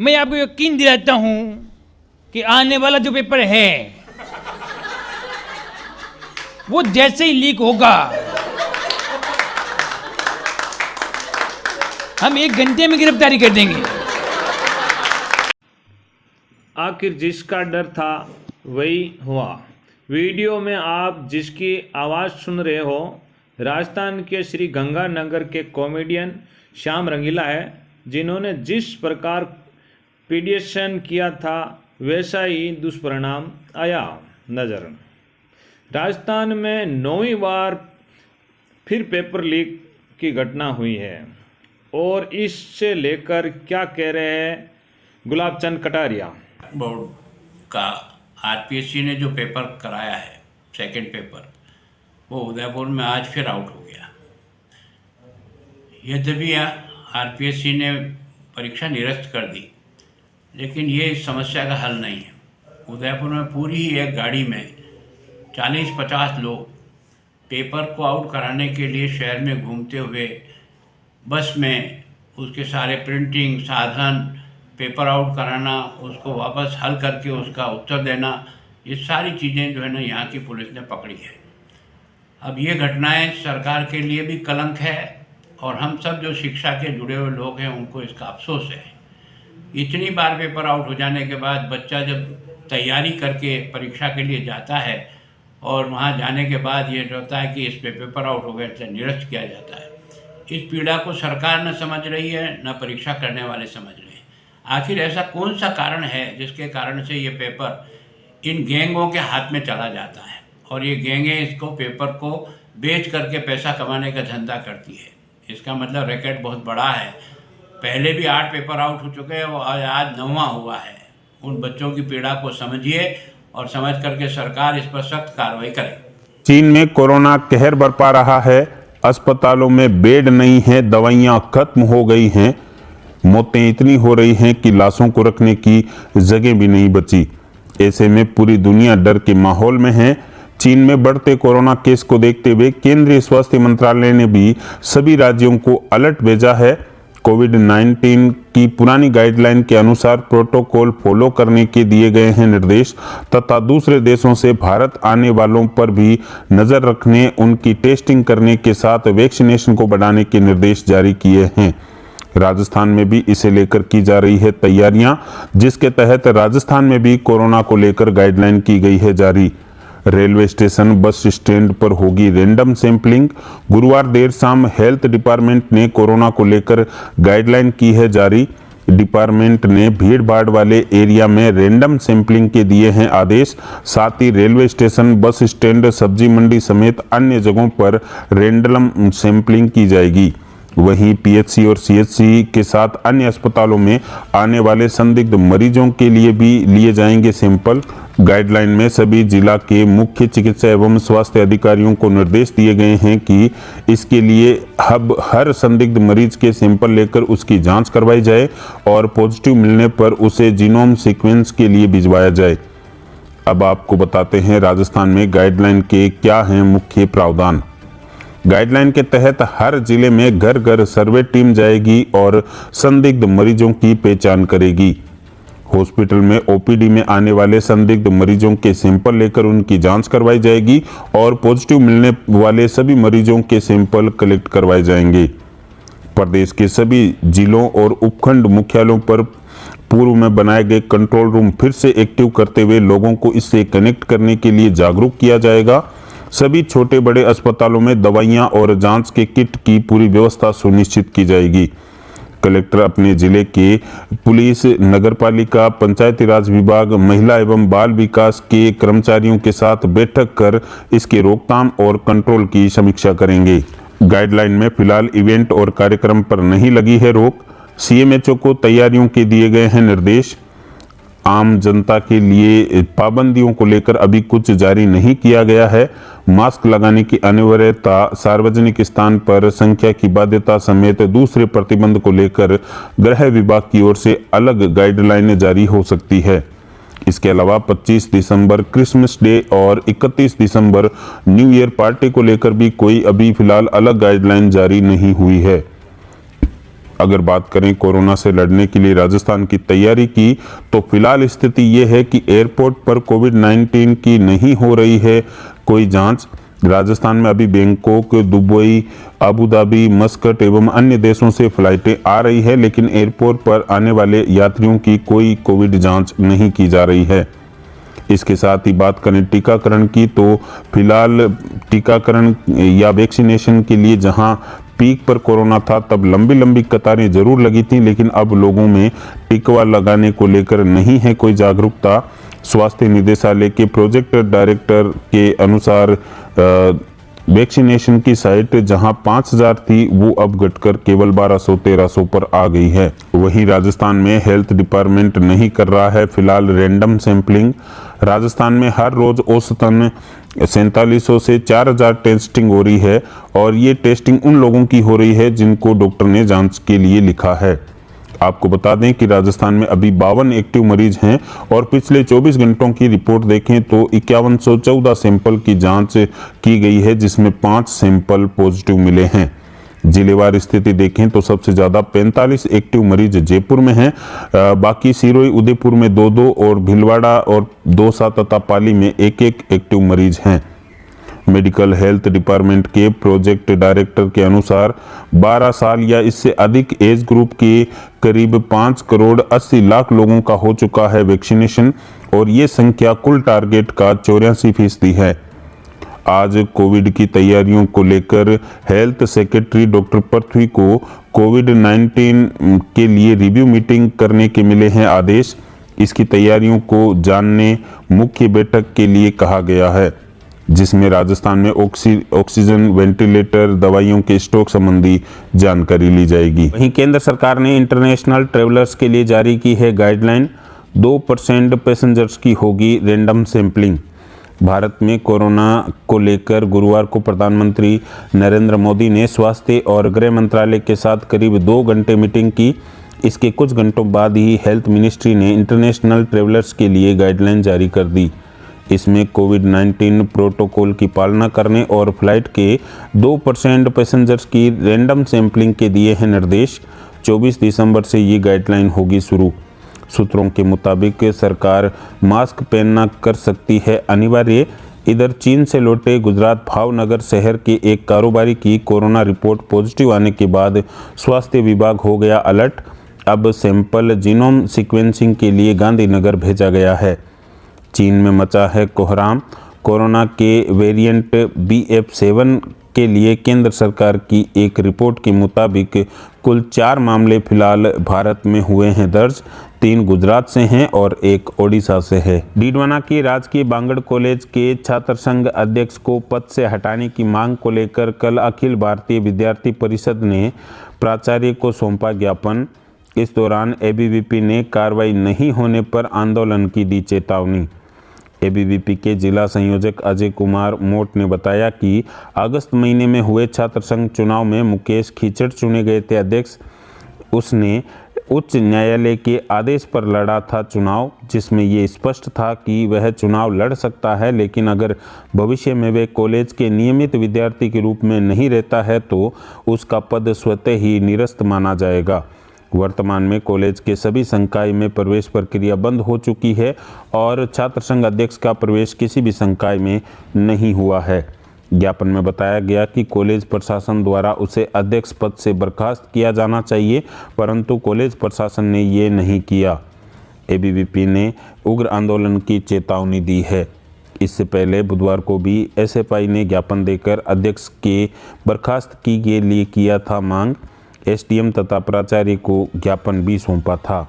मैं आपको यकीन दिलाता हूं कि आने वाला जो पेपर है वो जैसे ही लीक होगा हम 1 घंटे में गिरफ्तारी कर देंगे। आखिर जिसका डर था वही हुआ। वीडियो में आप जिसकी आवाज़ सुन रहे हो राजस्थान के श्री गंगानगर के कॉमेडियन श्याम रंगीला है, जिन्होंने जिस प्रकार पीडिएशन किया था वैसा ही दुष्परिणाम आया नज़र। राजस्थान में 9वीं बार फिर पेपर लीक की घटना हुई है और इससे लेकर क्या कह रहे हैं गुलाब चंद कटारिया। बोर्ड का आरपीएससी ने जो पेपर कराया है सेकंड पेपर, वो उदयपुर में आज फिर आउट हो गया। यद्यपि आरपीएससी ने परीक्षा निरस्त कर दी, लेकिन ये इस समस्या का हल नहीं है। उदयपुर में पूरी एक गाड़ी में 40-50 लोग पेपर को आउट कराने के लिए शहर में घूमते हुए बस में उसके सारे प्रिंटिंग साधन, पेपर आउट कराना, उसको वापस हल करके उसका उत्तर देना, ये सारी चीज़ें जो है ना यहाँ की पुलिस ने पकड़ी है। अब ये घटनाएं सरकार के लिए भी कलंक है और हम सब जो शिक्षा के जुड़े हुए लोग हैं उनको इसका अफसोस है। इतनी बार पेपर आउट हो जाने के बाद बच्चा जब तैयारी करके परीक्षा के लिए जाता है और वहाँ जाने के बाद ये होता है कि इस पे पेपर आउट हो गए तो निरस्त किया जाता है। इस पीड़ा को सरकार न समझ रही है, न परीक्षा करने वाले समझ रहे हैं। आखिर ऐसा कौन सा कारण है जिसके कारण से ये पेपर इन गैंगों के हाथ में चला जाता है और ये गैंगें इसको पेपर को बेच करके पैसा कमाने का धंधा करती है। इसका मतलब रैकेट बहुत बड़ा है। पहले भी 8 पेपर आउट हो चुके हैं और आज 9वां हुआ है। उन बच्चों की पीड़ा को समझिए और समझ करके सरकार इस पर सख्त कार्रवाई करे। चीन में कोरोना कहर बरपा रहा है। अस्पतालों में बेड नहीं है, दवाइयां खत्म हो गई हैं, मौतें इतनी हो रही हैं कि लाशों को रखने की जगह भी नहीं बची। ऐसे में पूरी दुनिया डर के माहौल में है। चीन में बढ़ते कोरोना केस को देखते हुए केंद्रीय स्वास्थ्य मंत्रालय ने भी सभी राज्यों को अलर्ट भेजा है। कोविड-19 की पुरानी गाइडलाइन के अनुसार प्रोटोकॉल फॉलो करने के दिए गए हैं निर्देश तथा दूसरे देशों से भारत आने वालों पर भी नजर रखने, उनकी टेस्टिंग करने के साथ वैक्सीनेशन को बढ़ाने के निर्देश जारी किए हैं। राजस्थान में भी इसे लेकर की जा रही है तैयारियां, जिसके तहत राजस्थान में भी कोरोना को लेकर गाइडलाइन की गई है जारी। रेलवे स्टेशन, बस स्टैंड पर होगी रैंडम सैंपलिंग। गुरुवार देर शाम हेल्थ डिपार्टमेंट ने कोरोना को लेकर गाइडलाइन की है जारी। डिपार्टमेंट ने भीड़ भाड़ वाले एरिया में रैंडम सैंपलिंग के दिए हैं आदेश। साथ ही रेलवे स्टेशन, बस स्टैंड, सब्जी मंडी समेत अन्य जगहों पर रैंडम सैंपलिंग की जाएगी। वहीं पीएचसी और सीएचसी के साथ अन्य अस्पतालों में आने वाले संदिग्ध मरीजों के लिए भी लिए जाएंगे सैंपल। गाइडलाइन में सभी जिला के मुख्य चिकित्सा एवं स्वास्थ्य अधिकारियों को निर्देश दिए गए हैं कि इसके लिए हर संदिग्ध मरीज के सैंपल लेकर उसकी जांच करवाई जाए और पॉजिटिव मिलने पर उसे जीनोम सीक्वेंस के लिए भिजवाया जाए। अब आपको बताते हैं राजस्थान में गाइडलाइन के क्या हैं मुख्य प्रावधान। गाइडलाइन के तहत हर जिले में घर घर सर्वे टीम जाएगी और संदिग्ध मरीजों की पहचान करेगी। हॉस्पिटल में ओपीडी में आने वाले संदिग्ध मरीजों के सैंपल लेकर उनकी जांच करवाई जाएगी और पॉजिटिव मिलने वाले सभी मरीजों के सैंपल कलेक्ट करवाए जाएंगे। प्रदेश के सभी जिलों और उपखंड मुख्यालयों पर पूर्व में बनाए गए कंट्रोल रूम फिर से एक्टिव करते हुए लोगों को इससे कनेक्ट करने के लिए जागरूक किया जाएगा। सभी छोटे बड़े अस्पतालों में दवाइयां और जांच के किट की पूरी व्यवस्था सुनिश्चित की जाएगी। कलेक्टर अपने जिले के पुलिस, नगरपालिका, पंचायती राज विभाग, महिला एवं बाल विकास के कर्मचारियों के साथ बैठक कर इसके रोकथाम और कंट्रोल की समीक्षा करेंगे। गाइडलाइन में फिलहाल इवेंट और कार्यक्रम पर नहीं लगी है रोक। सीएमएचओ को तैयारियों के दिए गए हैं निर्देश। आम जनता के लिए पाबंदियों को लेकर अभी कुछ जारी नहीं किया गया है। मास्क लगाने की अनिवार्यता, सार्वजनिक स्थान पर संख्या की बाध्यता समेत दूसरे प्रतिबंध को लेकर गृह विभाग की ओर से अलग गाइडलाइन जारी हो सकती है। इसके अलावा 25 दिसंबर क्रिसमस डे और 31 दिसंबर न्यू ईयर पार्टी को लेकर भी कोई अभी फिलहाल अलग गाइडलाइन जारी नहीं हुई है। अगर बात करें कोरोना से लड़ने के लिए राजस्थान की तैयारी की, तो फिलहाल स्थिति ये है कि एयरपोर्ट पर कोविड-19 की नहीं हो रही है कोई जांच। राजस्थान में अभी Bangkok, Dubai, Abu Dhabi, Muscat एवं अन्य देशों से फ्लाइटें आ रही है, लेकिन एयरपोर्ट पर आने वाले यात्रियों की कोई कोविड जांच नहीं की जा रही है। इसके साथ ही बात करें टीकाकरण की, तो फिलहाल टीकाकरण या वैक्सीनेशन के लिए जहां पीक पर कोरोना था तब लंबी लंबी कतारें जरूर लगी थी, लेकिन अब लोगों में टीका लगाने को लेकर नहीं है कोई जागरूकता। स्वास्थ्य निदेशालय के प्रोजेक्ट डायरेक्टर के अनुसार वैक्सीनेशन की साइट जहां 5000 थी वो अब घटकर केवल 1200-1300 पर आ गई है। वहीं राजस्थान में हेल्थ डिपार्टमेंट नहीं कर रहा है फिलहाल रैंडम सैंपलिंग। राजस्थान में हर रोज औसतन 4700 से 4000 टेस्टिंग हो रही है और ये टेस्टिंग उन लोगों की हो रही है जिनको डॉक्टर ने जांच के लिए लिखा है। आपको बता दें कि राजस्थान में अभी 52 एक्टिव मरीज हैं और पिछले 24 घंटों की रिपोर्ट देखें तो 5114 सैंपल की जांच की गई है, जिसमें 5 सैंपल पॉजिटिव मिले हैं। जिलेवार स्थिति देखें तो सबसे ज़्यादा 45 एक्टिव मरीज जयपुर में हैं, बाकी सिरोही, उदयपुर में 2-2 और भीलवाड़ा और दौसा तथा पाली में 1-1 एक्टिव मरीज हैं। मेडिकल हेल्थ डिपार्टमेंट के प्रोजेक्ट डायरेक्टर के अनुसार 12 साल या इससे अधिक एज ग्रुप के करीब 5 करोड़ 80 लाख लोगों का हो चुका है वैक्सीनेशन और ये संख्या कुल टारगेट का 84% है। आज कोविड की तैयारियों को लेकर हेल्थ सेक्रेटरी डॉक्टर पृथ्वी को कोविड-19 के लिए रिव्यू मीटिंग करने के मिले हैं आदेश। इसकी तैयारियों को जानने मुख्य बैठक के लिए कहा गया है, जिसमें राजस्थान में ऑक्सीजन, वेंटिलेटर, दवाइयों के स्टॉक संबंधी जानकारी ली जाएगी। वहीं केंद्र सरकार ने इंटरनेशनल ट्रेवलर्स के लिए जारी की है गाइडलाइन। 2% पैसेंजर्स की होगी रैंडम सैंपलिंग। भारत में कोरोना को लेकर गुरुवार को प्रधानमंत्री नरेंद्र मोदी ने स्वास्थ्य और गृह मंत्रालय के साथ करीब 2 घंटे मीटिंग की। इसके कुछ घंटों बाद ही हेल्थ मिनिस्ट्री ने इंटरनेशनल ट्रेवलर्स के लिए गाइडलाइन जारी कर दी। इसमें कोविड-19 प्रोटोकॉल की पालना करने और फ्लाइट के 2% पैसेंजर्स की रैंडम सैंपलिंग के दिए हैं निर्देश। 24 दिसंबर से ये गाइडलाइन होगी शुरू। सूत्रों के मुताबिक सरकार मास्क पहनना कर सकती है अनिवार्य। इधर चीन से लौटे गुजरात भावनगर शहर के एक कारोबारी की कोरोना रिपोर्ट पॉजिटिव आने के बाद स्वास्थ्य विभाग हो गया अलर्ट। अब सैंपल जीनोम सीक्वेंसिंग के लिए गांधीनगर भेजा गया है। चीन में मचा है कोहराम। कोरोना के वेरिएंट BF7 के लिए केंद्र सरकार की एक रिपोर्ट के मुताबिक कुल 4 मामले फिलहाल भारत में हुए हैं दर्ज। 3 गुजरात से हैं और 1 ओडिशा से है। डीडवाना की राजकीय बांगड़ कॉलेज के छात्र संघ अध्यक्ष को पद से हटाने की मांग को लेकर कल अखिल भारतीय विद्यार्थी परिषद ने प्राचार्य को सौंपा ज्ञापन। इस दौरान ABVP ने कार्रवाई नहीं होने पर आंदोलन की दी चेतावनी। ABVP के जिला संयोजक अजय कुमार मोट ने बताया कि अगस्त महीने में हुए छात्र संघ चुनाव में मुकेश खीचड़ चुने गए थे अध्यक्ष। उसने उच्च न्यायालय के आदेश पर लड़ा था चुनाव, जिसमें ये स्पष्ट था कि वह चुनाव लड़ सकता है, लेकिन अगर भविष्य में वह कॉलेज के नियमित विद्यार्थी के रूप में नहीं रहता है तो उसका पद स्वतः ही निरस्त माना जाएगा। वर्तमान में कॉलेज के सभी संकाय में प्रवेश प्रक्रिया बंद हो चुकी है और छात्र संघ अध्यक्ष का प्रवेश किसी भी संकाय में नहीं हुआ है। ज्ञापन में बताया गया कि कॉलेज प्रशासन द्वारा उसे अध्यक्ष पद से बर्खास्त किया जाना चाहिए, परंतु कॉलेज प्रशासन ने ये नहीं किया। ABVP ने उग्र आंदोलन की चेतावनी दी है। इससे पहले बुधवार को भी SFI ने ज्ञापन देकर अध्यक्ष के बर्खास्त के लिए किया था मांग। SDM तथा प्राचार्य को ज्ञापन भी सौंपा था।